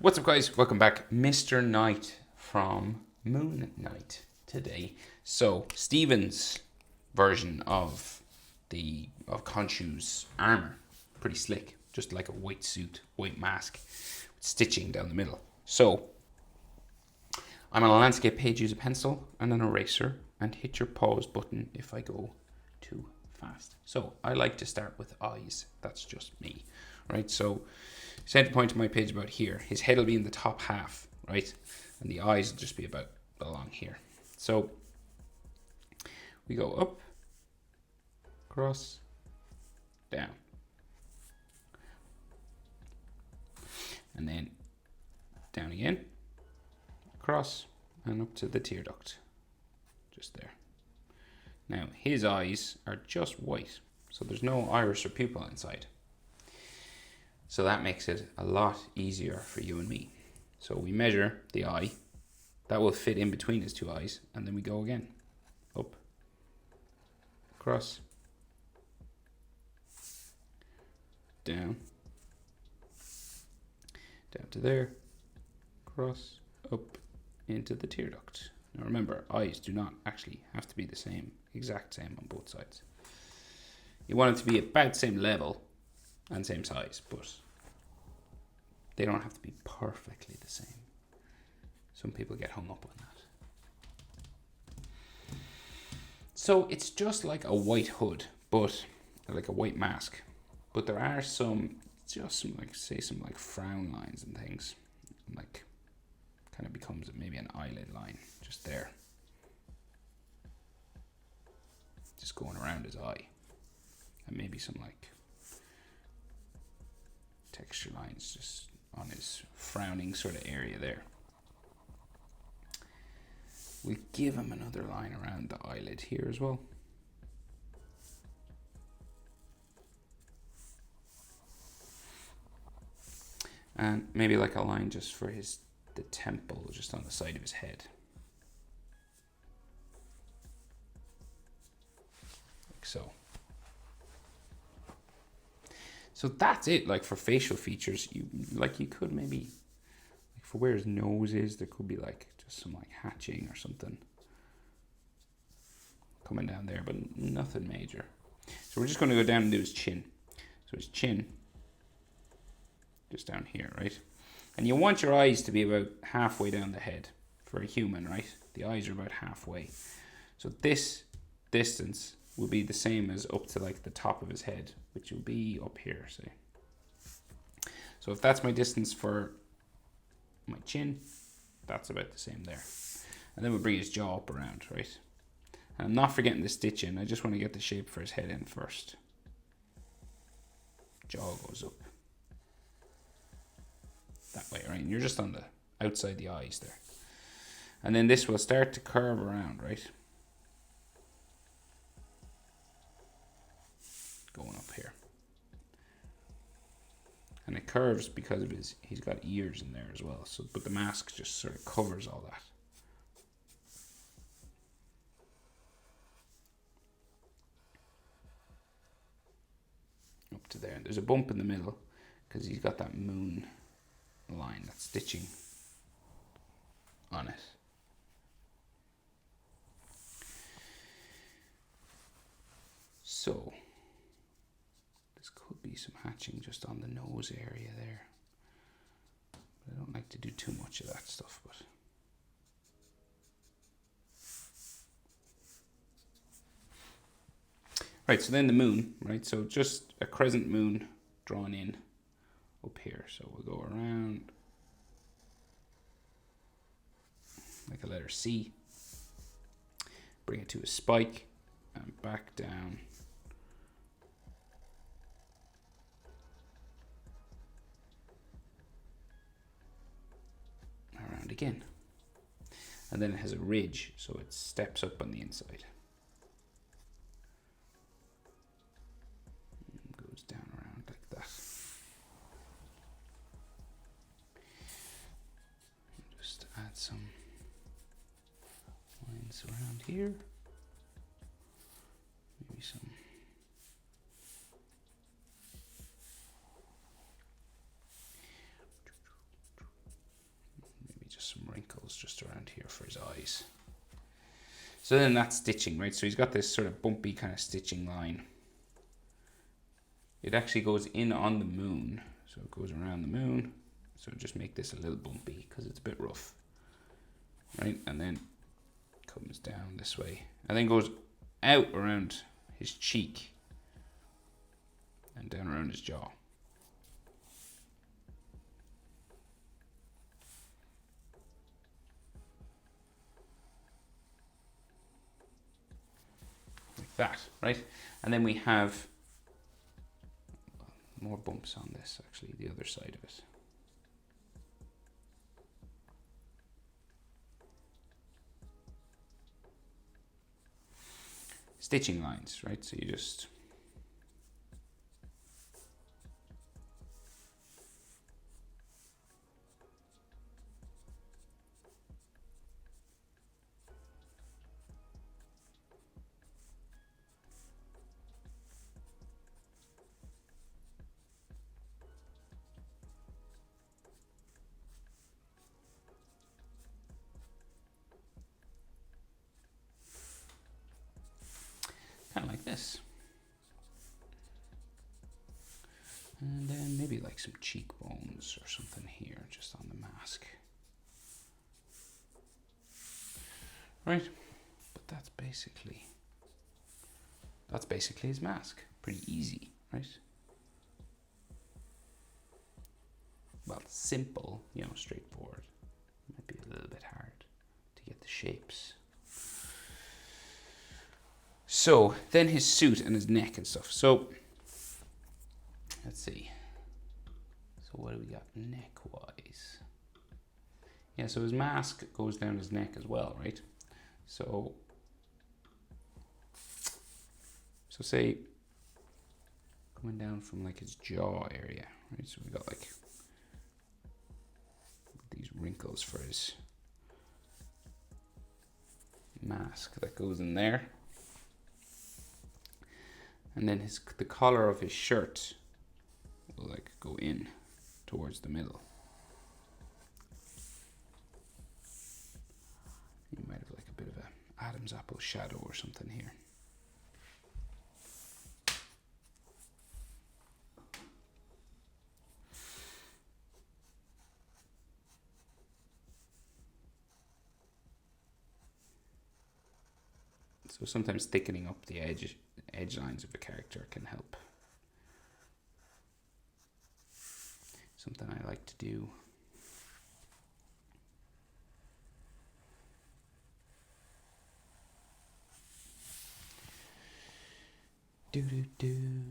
What's up, guys? Welcome back. Mr. Knight from Moon Knight today. So, Steven's version of Khonshu's armor, pretty slick. Just like a white suit, white mask, with stitching down the middle. So, I'm on a landscape page. Use a pencil and an eraser and hit your pause button if I go too fast. So, I like to start with eyes. That's just me, right? So, center point of my page about here. His head will be in the top half, right? And the eyes will just be about along here. So we go up, across, down. And then down again, across, and up to the tear duct. Just there. Now, his eyes are just white, so there's no iris or pupil inside. So that makes it a lot easier for you and me. So we measure the eye. That will fit in between his two eyes. And then we go again. Up. Across. Down. Down to there. Across. Up. Into the tear duct. Now remember, eyes do not actually have to be the same. Exact same on both sides. You want it to be about the same level and same size, but they don't have to be perfectly the same. Some people get hung up on that. So it's just like a white hood, but like a white mask. But there are some frown lines and things. Like kind of becomes maybe an eyelid line just there. Just going around his eye. And maybe some like texture lines just on his frowning sort of area there. We'll give him another line around the eyelid here as well. And maybe like a line just for the temple, just on the side of his head. Like so. So that's it. Like for facial features, you could maybe, like for where his nose is, there could be like just some like hatching or something coming down there, but nothing major. So we're just going to go down and do his chin. So his chin, just down here, right? And you want your eyes to be about halfway down the head for a human, right? The eyes are about halfway. So this distance will be the same as up to like the top of his head, which will be up here, say. So if that's my distance for my chin, that's about the same there. And then we'll bring his jaw up around, right? And I'm not forgetting the stitch in. I just want to get the shape for his head in first. Jaw goes up. That way, right? And you're just on the outside the eyes there. And then this will start to curve around, right? Going up here. And it curves because of he's got ears in there as well. So, but the mask just sort of covers all that. Up to there. And there's a bump in the middle because he's got that moon line, that stitching on it. So could be some hatching just on the nose area there. But I don't like to do too much of that stuff, but right, so then the moon, right? So just a crescent moon drawn in up here. So we'll go around like a letter C, bring it to a spike and back down. Around again. And then it has a ridge, so it steps up on the inside. And goes down around like that. And just add some lines around here. Maybe some size. So then that's stitching, right? So he's got this sort of bumpy kind of stitching line. It actually goes in on the moon. So it goes around the moon. So just make this a little bumpy because it's a bit rough, right? And then comes down this way and then goes out around his cheek and down around his jaw. Like that, right? And then we have more bumps on this, actually, the other side of it. Stitching lines, right? So you just kind of like this. And then maybe like some cheekbones or something here, just on the mask. Right, but that's basically his mask. Pretty easy, right? Well, simple, you know, straightforward. Might be a little bit hard to get the shapes. So then his suit and his neck and stuff. So let's see. So what do we got neck wise? Yeah, so his mask goes down his neck as well, right? So say coming down from like his jaw area, right? So we got like these wrinkles for his mask that goes in there. And then the collar of his shirt will like go in towards the middle. You might have like a bit of a Adam's apple shadow or something here. So sometimes thickening up the edge lines of a character can help. Something I like to do. Do do do.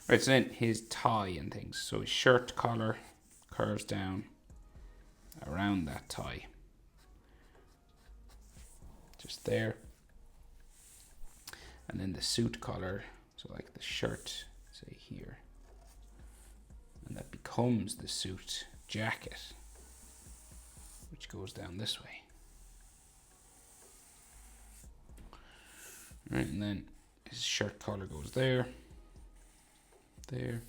Right, so then his tie and things. So his shirt collar curves down around that tie. Just there. And then the suit collar, so like the shirt, say here. And that becomes the suit jacket, which goes down this way. Right, and then his shirt collar goes there. There,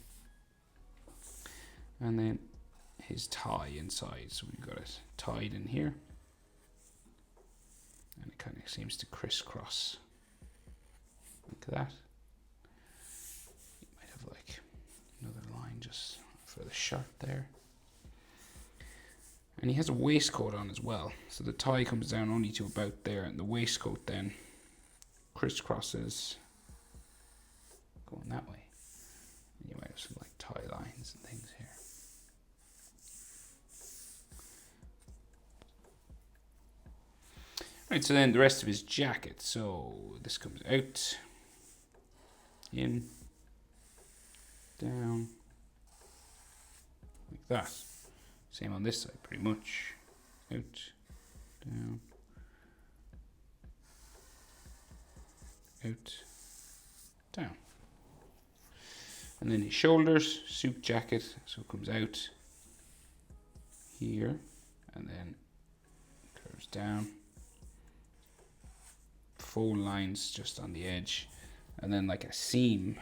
and then his tie inside, so we've got it tied in here, and it kind of seems to crisscross like that. You might have like another line just for the shirt there, and he has a waistcoat on as well, so the tie comes down only to about there, and the waistcoat then crisscrosses going that way. You might have some like tie lines and things here. Right, so then the rest of his jacket. So this comes out, in, down, like that. Same on this side, pretty much. Out, down, out, down. And then his shoulders, suit jacket, so it comes out here and then curves down. Fold lines just on the edge, and then like a seam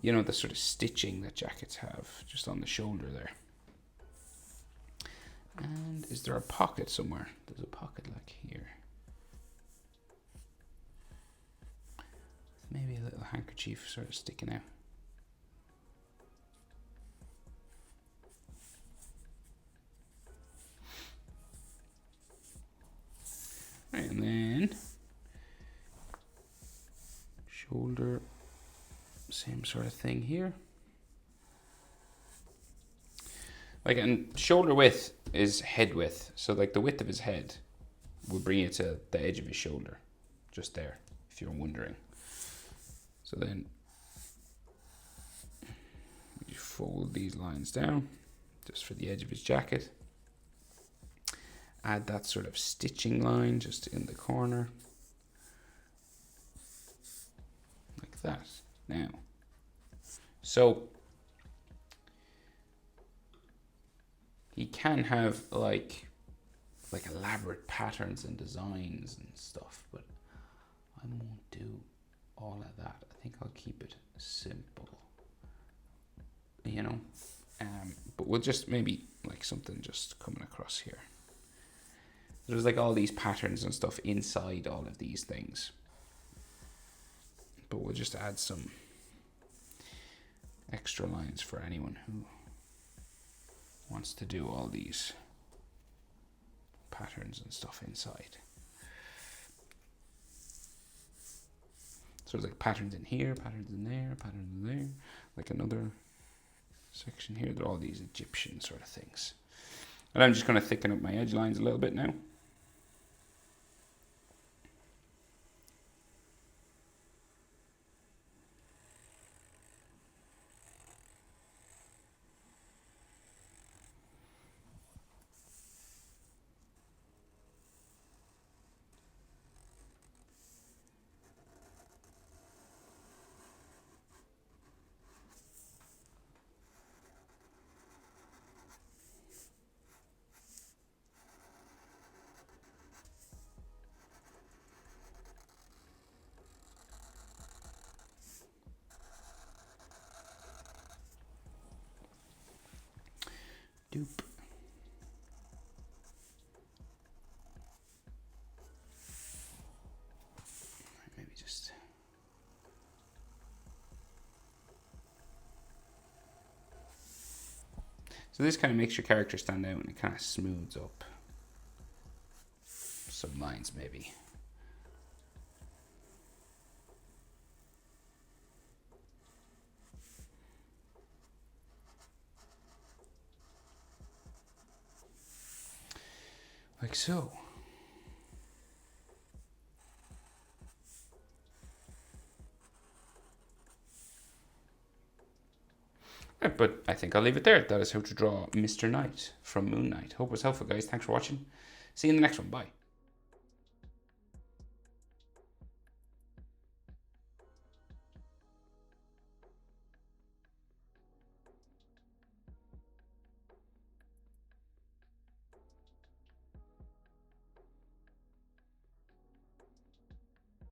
you know, the sort of stitching that jackets have just on the shoulder there. And is there a pocket somewhere? There's a pocket like here. Maybe a little handkerchief sort of sticking out. Right, and then shoulder, same sort of thing here. Like, and shoulder width is head width. So like the width of his head will bring you to the edge of his shoulder. Just there, if you're wondering. So then you fold these lines down just for the edge of his jacket. Add that sort of stitching line just in the corner. Like that. Now, so he can have like elaborate patterns and designs and stuff, but I won't do all of that. I think I'll keep it simple, you know. But we'll just maybe like something just coming across here. There's like all these patterns and stuff inside all of these things, but we'll just add some extra lines for anyone who wants to do all these patterns and stuff inside. So there's like patterns in here, patterns in there, patterns in there, like another section here. They're all these Egyptian sort of things. And I'm just going to thicken up my edge lines a little bit now. Doop. Maybe just so this kind of makes your character stand out, and it kind of smooths up some lines maybe. Like so. Right, but I think I'll leave it there. That is how to draw Mr. Knight from Moon Knight. Hope it was helpful, guys. Thanks for watching. See you in the next one. Bye.